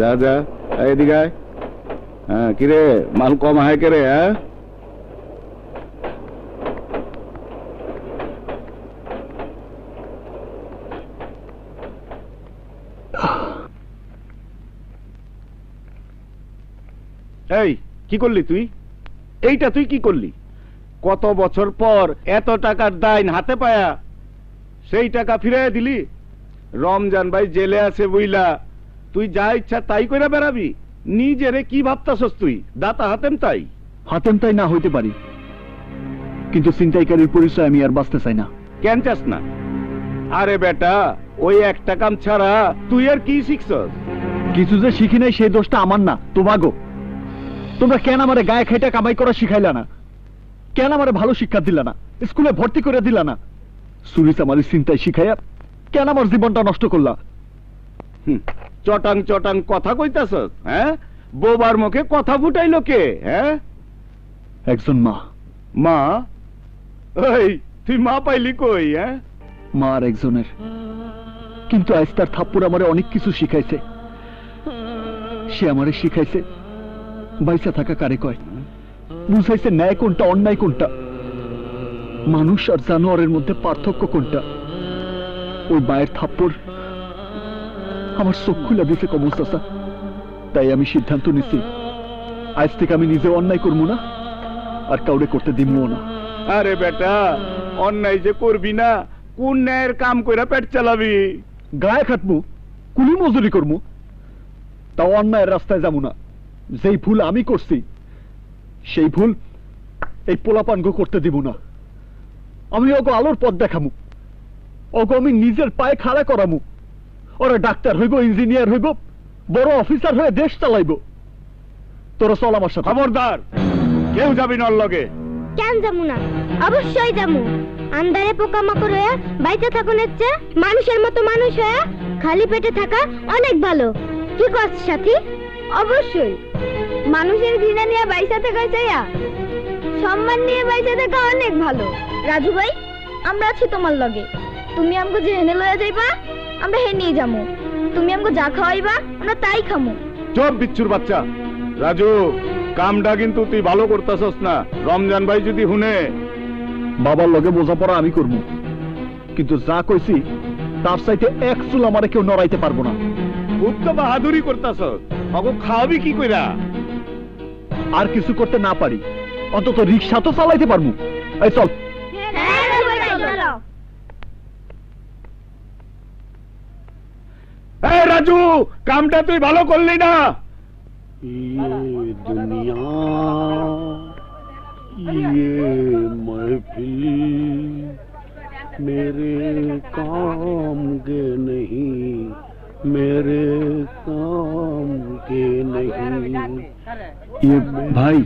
যা যা এদিকে আয়। হ্যাঁ কিরে মাল কম আয় কে রে? হ্যাঁ এই কি করলি তুই? এইটা তুই কি করলি? কত বছর পর এত টাকার দাইন হাতে পায়া সেই টাকা ফিরাইয়া দিলি। রমজান ভাই জেলে আছে বুইলা তুই যা ইচ্ছা তাই কইরা বেড়াবি? নিজেরে কি ভাবতাছস তুই? দাতা হাতেম তাই? হাতেম তাই না হইতে পারি, কিন্তু ছিনতাইকারীর পরিচয় আমি আর বাঁচতে চাই না। কেন চাস না? আরে বেটা ওই একটা কাম ছাড়া তুই আর কি শিখছস? কিছু যে শিখি নাই সেই দোষটা আমার না, তোমাগো। তোমরা কেন আমারে গায়ে খেটে কামাই করা শিখাইলা না? কেন আমারে ভালো শিক্ষা দিলা না? স্কুলে ভর্তি করে দিলা না? সুরিস আমার চিন্তায় শিখাইয়া কেন আমার জীবনটা নষ্ট করলা? চটাং চটাং কথা কইতাছস? হ্যাঁ বোবার মুখে কথা ফুটাইলো কে? হ্যাঁ একজন মা। মা? এই তুই মা পাইলি কই? হ্যাঁ মা আর একজনের, কিন্তু আজ তার থাপ্পড় আমারে অনেক কিছু শিখাইছে। সে আমারে শিখাইছে বাইসা থাকা কারে কয়, বুঝাইছে ন্যায় কোনটা অন্যায় কোনটা, মানুষ আর জানোয়ারের মধ্যে পার্থক্য কোনটা। ওই মায়ের থাপ্পড় আমার চোখ খুলে দিছে কমল চাচা। তাই আমি সিদ্ধান্ত নিছি আজ থেকে আমি নিজে অন্যায় করবো না, আর কাউরে করতে দিমও না। আরে বেটা অন্যায় যে করবি না, কোন ন্যায়ের কাম কইরা পেট চালাবি? গায়ে খাটবো, কুলি মজুরি করবো, তাও অন্যায়ের রাস্তায় যাবো না। যেই ভুল আমি করছি সেই ভুল এই পোলাপানগো করতে দিব না। আমি ওগো আলোর পথ দেখামু, ওগো আমি নিজের পায়ে খাড়া করামু। ওরা ডাক্তার হইব, ইঞ্জিনিয়ার হইব, বড় অফিসার হয়ে দেশ চালাইব। তোরা চল আমার সাথে। খবরদার কেউ যাবি না ওর লগে। কেন যাবো না? অবশ্যই যাবো। আন্ধারে পোকামাকড় হয়ে বাইতে থাকুনের চেয়ে মানুষের মতো মানুষ হয়ে খালি পেটে থাকা অনেক ভালো। কি করছিস সাথী? অবশ্যই মানুষের ঘৃণা নিয়ে বাইসা থাকা চাইয়া সম্মান নিয়ে বাইসা থাকা অনেক ভালো। রাজু ভাই আমরা আছি তোমার লগে। তুমি আমাকে যে হেনে লইয়া যাইবা আমরা হে নিয়ে যাবো। তুমি আমাকে যা খাওয়াইবা আমরা তাই খামু। চুপ বিচ্ছুর বাচ্চা। রাজু কামটা কিন্তু তুই ভালো করতেছস না। রমজান ভাই যদি শুনে। বাবার লগে বোঝাপড়া আমি করবো, কিন্তু যা কইছি তার চাইতে এক চুল আমারে কেউ নড়াইতে পারবো না। খুব তো বাহাদুরি করতেছস, ওগো খাওয়াবি কি কইরা? আর কিছু করতে না পারি অন্তত রিক্সা তো চালাইতে পারবো। এই চল। এই রাজু কামটা তুই ভালো করলি না। दुनिया ये महफिल मेरे काम के नहीं, मेरे काम के नहीं। ये भाई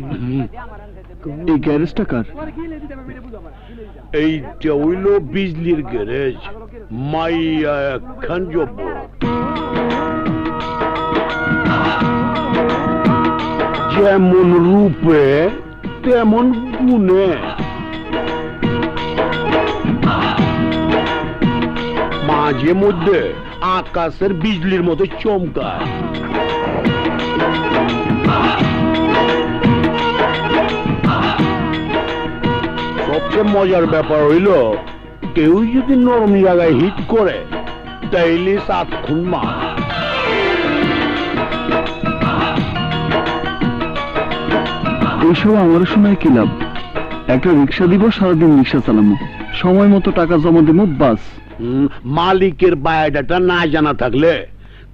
এই গ্যারেজটা কার? এইটা হইল বিজলির গ্যারেজ। মাইয়া একখান জব যেমন রূপে তেমন গুণে, মাঝে মধ্যে আকাশের বিজলির মতো চমকায়। সবচেয়ে মজার ব্যাপার হইল কেউ যদি নরম জায়গায় হিট করে তাইলে 7 খুন মা। এইসব আমার সময় কি লাভ? একটা রিক্সা দিব, সারাদিন রিক্সা চালামো, সময় মতো টাকা জমা দেবো, বাস। মালিকের বায়োডাটা না জানা থাকলে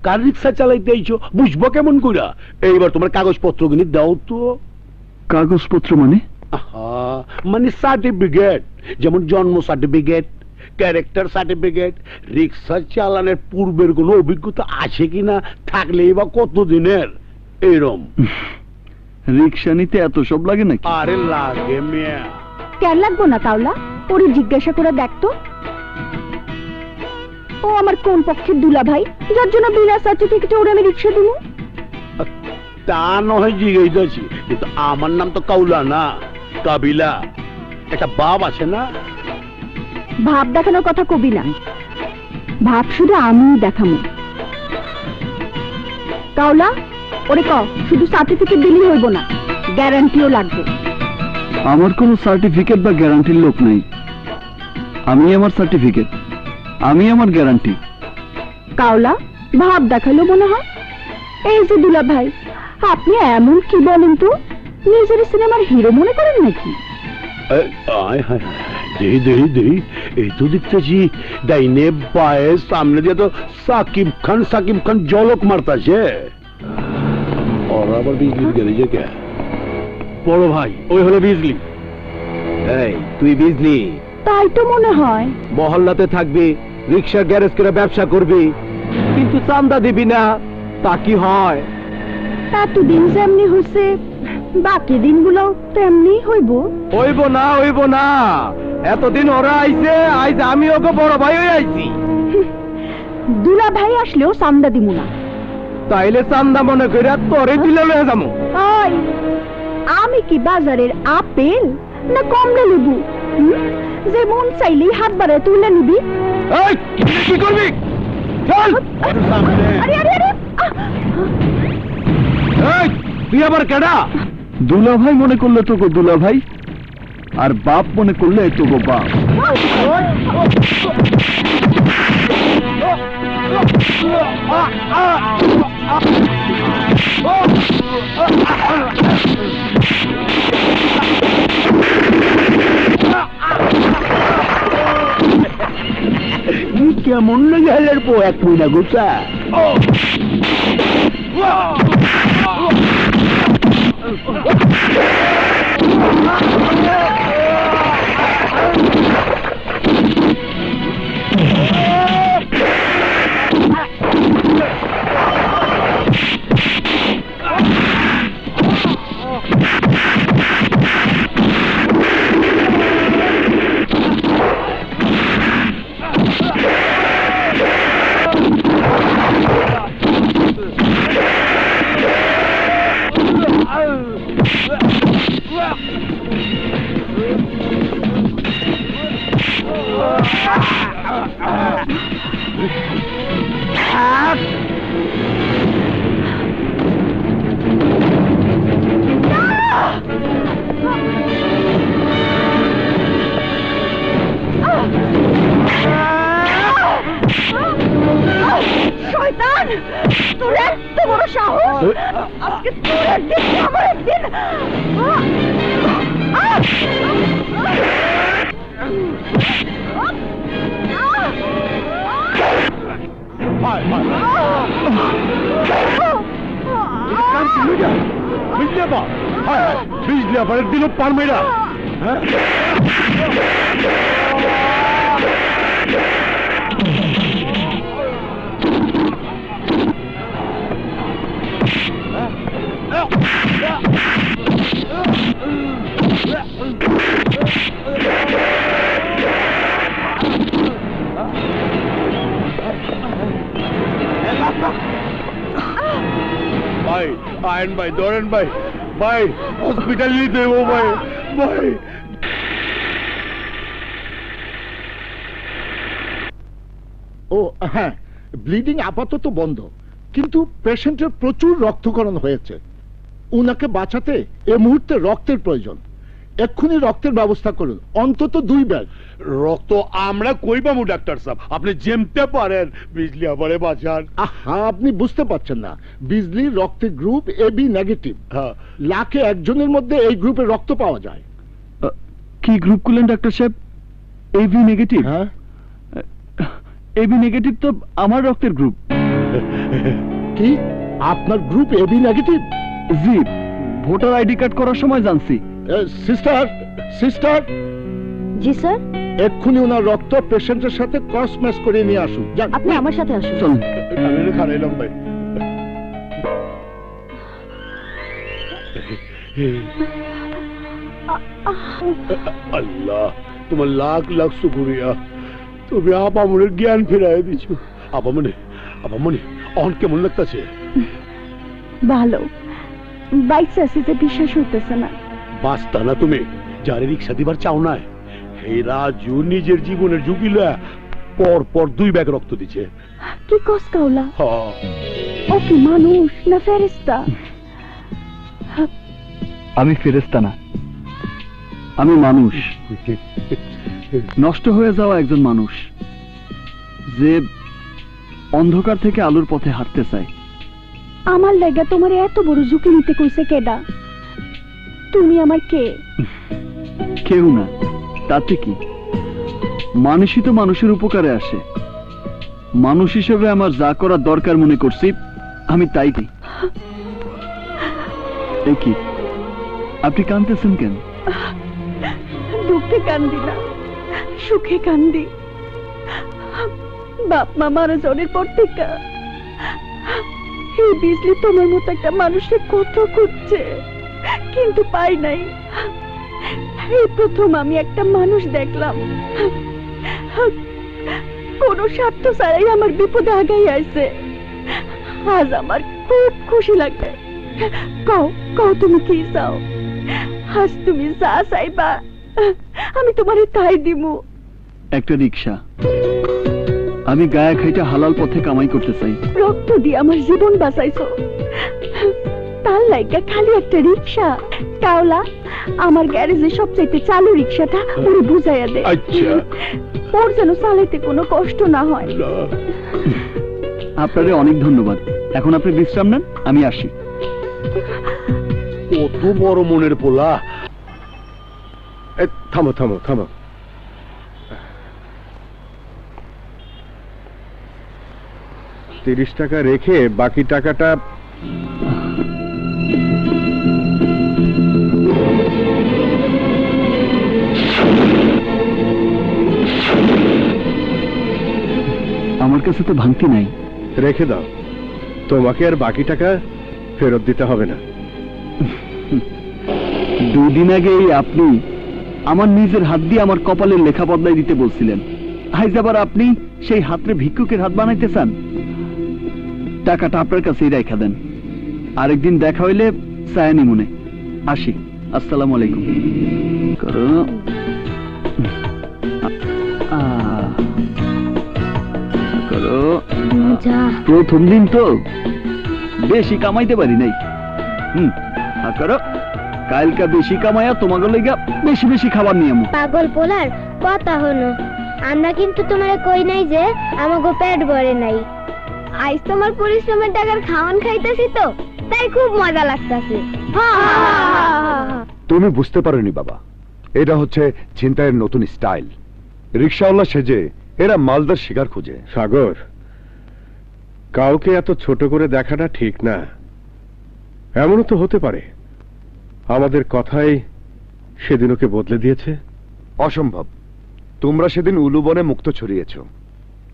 কার রিক্সা চালাইতে আইছো বুঝবো কেমন কইরা? এইবার তোমার কাগজপত্র গুলি দাও তো। কাগজপত্র মানে? মানে সার্টিফিকেট, যেমন জন্ম সার্টিফিকেট, ক্যারেক্টার সার্টিফিকেট। রিক্সা চালানোর পূর্বের কোনো অভিজ্ঞতা আছে কিনা, থাকলেই বা কতদিনের, এরম। রিক্সা নিতে এত সব লাগে নাকি? আরে লাগে মিয়া। কেন লাগবো না কাউলা? ওরে জিজ্ঞাসা করে দেখতো ও আমার কোন পক্ষের দুলা ভাই যার জন্য বিনা সার্টিফিকেটে ওরে আমি রিক্সা দিব। তা নয় জিজ্ঞাসা, কিন্তু আমার নাম তো কাউলা না, কাবিলা। একটা বাপ আছে না? ভাব দেখানোর কথা কবি না, ভাব শুধু আমিই দেখামু। কাওলা ওরে ক শুধু সার্টিফিকেট দিলেই হইব না, গ্যারান্টিও লাগবে। আমার কোনো সার্টিফিকেট বা গ্যারান্টির লোক নাই। আমি আমার সার্টিফিকেট, আমি আমার গ্যারান্টি। কাওলা ভাব দেখালো মনে হয়। এই যে দুলা ভাই, আপনি এমন কি বলেন তো, নিজের সিনেমার হিরো মনে করেন নাকি? আয় হায় দেহি দেহি দেহি, এই তো দেখতেছি ডাইনে বায়ে সামনে দিয়ে তো সাকিব খান জলক মারতাছে। ওরা আবার বিজলি গেলে যে কে? বড় ভাই ওই হলো বিজলি। এই তুই বিজলি? তাই তো মনে হয়। মহল্লাতে থাকবি, রিক্সা গ্যারেজ করে ব্যবসা করবি, কিন্তু চান্দা দিবি না, তা কি হয়? এতদিন যেমনি হয়েছে বাকি দিনগুলো তেমনি হইব। হইব না, এতদিন ওরা আইছে, আইজ আমি ওকে বড় ভাই হয়ে আইছি। দুলা ভাই আসলেও চান্দা দিমু না। তাইলে চান্দা মনে করে তোরে দিলে লয়ে যাবো। ওই আমি কি বাজারের আপেল না কমলা লেবু যে মন চাইলেই হাত বাড়ায় তুলে নিবি? এই কি করবি? চল আরে আরে আরে এই তুই আবার কেডা? দুলা ভাই মনে করলে তো গো দুলা ভাই, আর বাপ মনে করলে তো গো বাপ। কেমন গেলের পো এক মহিলা গুছা। শয়তান, তোর এত বড় সাহস! আজকে তোর একদিন আমার একদিন। বিজলি আবার দিল পারমেরা। ভাই আয়ন ভাই, ধরেন ভাই, ভাই হসপিটাল নিয়ে দেবো ভাই, ভাই। ও হ্যাঁ, ব্লিডিং আপাতত বন্ধ, কিন্তু পেশেন্টের প্রচুর রক্তক্ষরণ হয়েছে। উনাকে বাঁচাতে এ মুহূর্তে রক্তের প্রয়োজন। এক্ষুনি রক্তের ব্যবস্থা করুন, অন্তত 2 ব্যাগ রক্ত আমরা কই পাবো ডাক্তার সাহেব? আপনি যেমতে পারেন বিজলি আবারে বাঁচান। আহা, আপনি বুঝতে পারছেন না, বিজলির রক্তের গ্রুপ AB নেগেটিভ। হ্যাঁ, লাখে একজনের মধ্যে এই গ্রুপের রক্ত পাওয়া যায়। কি গ্রুপ করলেন ডাক্তার সাহেব? AB negative? হ্যাঁ, AB নেগেটিভ তো আমার রক্তের গ্রুপ। কি আপনার গ্রুপ AB নেগেটিভ? জি, ভোটার আইডি কার্ড করার সময় জানছি। সিস্টার, সিস্টার, জি স্যার। এক্ষুনি ওনার রক্ত পেশেন্টের সাথে ক্রস ম্যাচ করে নিয়ে আসুন। যান। আপনি আমার সাথে আসুন। চলুন। আমি খারাইলাম ভাই। আল্লাহ তোমার লাখ লাখ শুকরিয়া, তুমি আপামনের জ্ঞান ফিরাই দিছো। আপামনি অন কেমন লাগতেছে? ভালো, বাইক চাষিতে বিশ্বাস হইতেছে না। বাস্তা না তুমি যারে রিক্সা দিবার চাও না, এই রাজু নিজের জীবনের ঝুঁকি লয়া পর পর 2 ব্যাগ রক্ত দিছে। কি কস কাওলা? হ্যাঁ ও কি মানুষ না ফেরেশতা? আমি ফেরেশতা না, আমি মানুষ, নষ্ট হয়ে যাওয়া একজন মানুষ যে অন্ধকার থেকে আলোর পথে হাঁটতে চায়। আমার লাগা তোমার এত বড় ঝুঁকি নিতে কইছে কেডা? তুমি আমার কে? কেউ না, তাতে কি? মানুষই তো মানুষের উপকারে আসে। মানুষ হিসেবে আমার যা করার দরকার মনে করছি আমি তাই কি। এ কি, আপনি কাঁদতেছেন কেন? দুঃখে কান্দি না, সুখে কান্দি। বাপ মা মারা যাওয়ার পর থেকে এই বিজলি তোমার মতো একটা মানুষকে কত খুঁজছে, কিন্তু পাই নাই। এই প্রথম আমি একটা মানুষ দেখলাম কোন স্বার্থ ছাড়াই আমার বিপদে আগাই আইছে। আজ আমার খুব খুশি লাগে। কও কও তুমি কি চাও? আজ তুমি যা চাইবা আমি তোমারে তাই দিমু। একটা রিক্সা। আমি গায়ে খাইটা হালাল পথে কামাই করতে চাই। রক্ত দিয়ে আমার জীবন বাঁচাইছো, তার লাইগা খালি একটা রিক্সা? কাওলা, আমার গ্যারেজে সবচাইতে চালু রিক্সাটা ওরে বুঝাইয়া দে। আচ্ছা, ওর যেন চালাইতে কোনো কষ্ট না হয়। আপনারে অনেক ধন্যবাদ। এখন আপনি বিশ্রাম নেন, আমি আসি। কত বড় মনের পোলা। থামো থামো থামো, 30 টাকা রেখে বাকি টাকাটা আমার কাছে তো ভাঙতি নাই। রেখে দাও, তোমাকে আর বাকি টাকা ফেরত দিতে হবে না। 2 দিন আগেই আপনি আমার নিজের হাত দিয়ে আমার কপালের লেখা বদলাই দিতে বলছিলেন। আজ আবার আপনি সেই হাতরে ভিক্ষুকের হাত বানাইতে চান? টাকাটা আপনার কাছেই রেখা দেন, আরেকদিন দেখা হইলে চায়নি মনে। আসি, আসসালামু আলাইকুম। করো। করো। প্রথম দিন তো বেশি কামাইতে পারি নাই। করো, কালকা বেশি কামাইয়া তোমাকে লেগা বেশি বেশি খাবার নিয়ে আমু। পাগল পোলার কথা হলো, আমরা কিন্তু তোমারে কই নাই যে আমাগো পেট ভরে নাই। আজ তোমার পরিশ্রমের টাকার খাওয়ান খাইতেছি তো, তাই খুব মজা লাগতাছে। তুমি বুঝতে পারোনি বাবা, এটা হচ্ছে ছিনতাইয়ের নতুন স্টাইল। রিকশাওয়ালা সেজে এরা মালদার শিকার খুঁজে। সাগর, কাউকে এত ছোট করে দেখাটা ঠিক না। এমনও তো হতে পারে আমাদের কথাই সেদিন ওকে বদলে দিয়েছে। অসম্ভব। তোমরা সেদিন উলুবনে মুক্ত ছড়িয়েছ।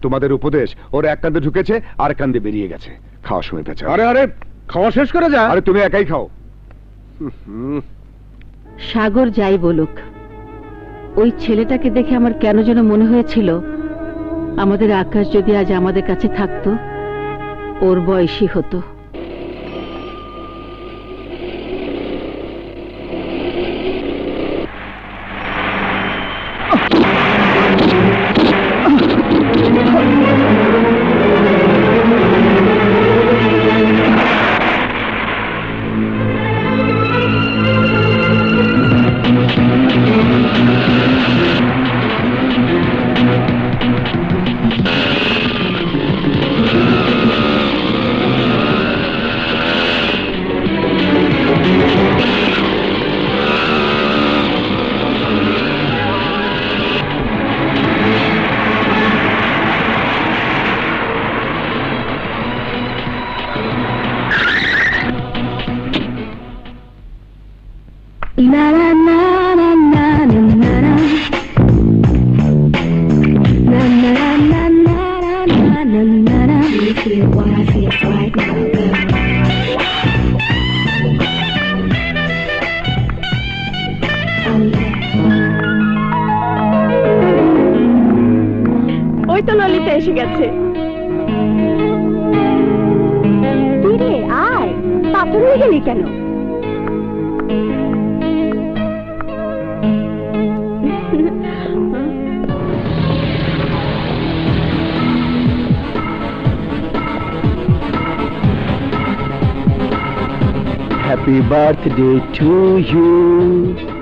তোমাদের উপদেশ ওর এক কান্দে ঢুকেছে আর কান্দে বেরিয়ে গেছে। খাওয়ার সময় পেঁচা। আরে আরে, খাওয়া শেষ করে যা। আরে তুমি একাই খাও। সাগর যাই বলুক, ওই ছেলেটাকে দেখে আমার কেন যেন মনে হয়েছিল আমাদের আকাশ যদি আজ আমাদের কাছে থাকতো, ওর বয়সী হতো। ওই তো ললিতা এসে গেছে। আয়, পাথর হয়ে গেলি কেন? Happy birthday to you.